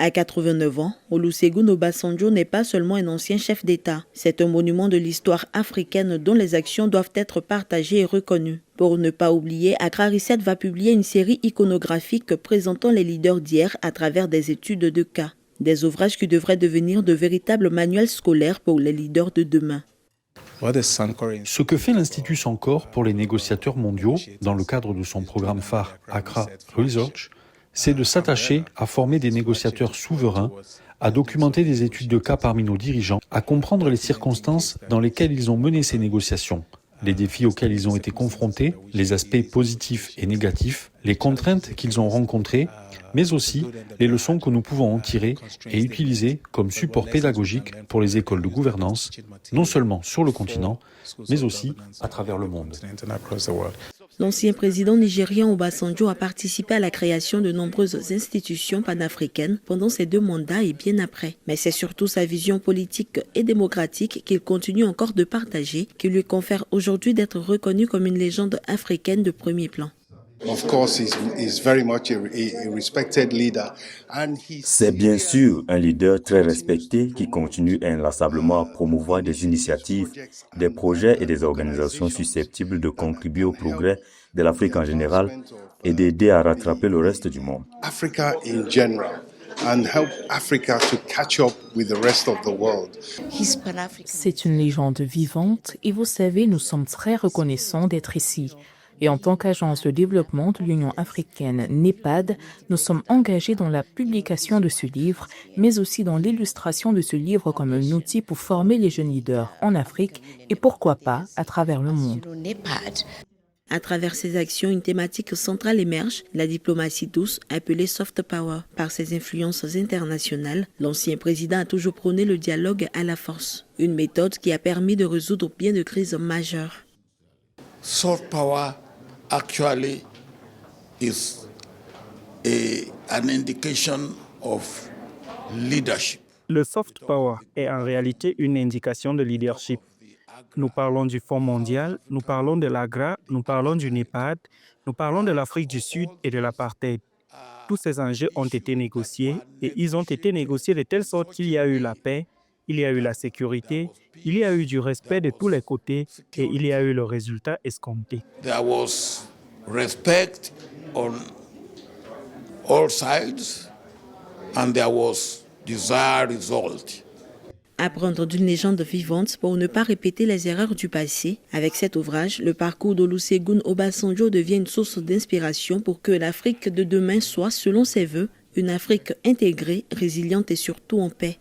À 89 ans, Olusegun Obasanjo n'est pas seulement un ancien chef d'État. C'est un monument de l'histoire africaine dont les actions doivent être partagées et reconnues. Pour ne pas oublier, Accra Reset va publier une série iconographique présentant les leaders d'hier à travers des études de cas. Des ouvrages qui devraient devenir de véritables manuels scolaires pour les leaders de demain. Ce que fait l'Institut Sankor pour les négociateurs mondiaux, dans le cadre de son programme phare Accra Research, c'est de s'attacher à former des négociateurs souverains, à documenter des études de cas parmi nos dirigeants, à comprendre les circonstances dans lesquelles ils ont mené ces négociations, les défis auxquels ils ont été confrontés, les aspects positifs et négatifs, les contraintes qu'ils ont rencontrées, mais aussi les leçons que nous pouvons en tirer et utiliser comme support pédagogique pour les écoles de gouvernance, non seulement sur le continent, mais aussi à travers le monde. L'ancien président nigérian Obasanjo a participé à la création de nombreuses institutions panafricaines pendant ses 2 mandats et bien après. Mais c'est surtout sa vision politique et démocratique qu'il continue encore de partager qui lui confère aujourd'hui d'être reconnu comme une légende africaine de premier plan. C'est bien sûr un leader très respecté qui continue inlassablement à promouvoir des initiatives, des projets et des organisations susceptibles de contribuer au progrès de l'Afrique en général et d'aider à rattraper le reste du monde. C'est une légende vivante et vous savez, nous sommes très reconnaissants d'être ici. Et en tant qu'agence de développement de l'Union africaine NEPAD, nous sommes engagés dans la publication de ce livre, mais aussi dans l'illustration de ce livre comme un outil pour former les jeunes leaders en Afrique et pourquoi pas à travers le monde. À travers ces actions, une thématique centrale émerge, la diplomatie douce, appelée soft power. Par ses influences internationales, l'ancien président a toujours prôné le dialogue à la force, une méthode qui a permis de résoudre bien de crises majeures. Soft power actually is an indication of leadership. Le soft power est en réalité une indication de leadership. Nous parlons du Fonds mondial, nous parlons de l'AGRA, nous parlons du NEPAD, nous parlons de l'Afrique du Sud et de l'apartheid. Tous ces enjeux ont été négociés et ils ont été négociés de telle sorte qu'il y a eu la paix, il y a eu la sécurité, il y a eu du respect de tous les côtés et il y a eu le résultat escompté. There was respect on all sides and there was desired result. Apprendre d'une légende vivante pour ne pas répéter les erreurs du passé. Avec cet ouvrage, le parcours d'Olusegun Obasanjo devient une source d'inspiration pour que l'Afrique de demain soit, selon ses vœux, une Afrique intégrée, résiliente et surtout en paix.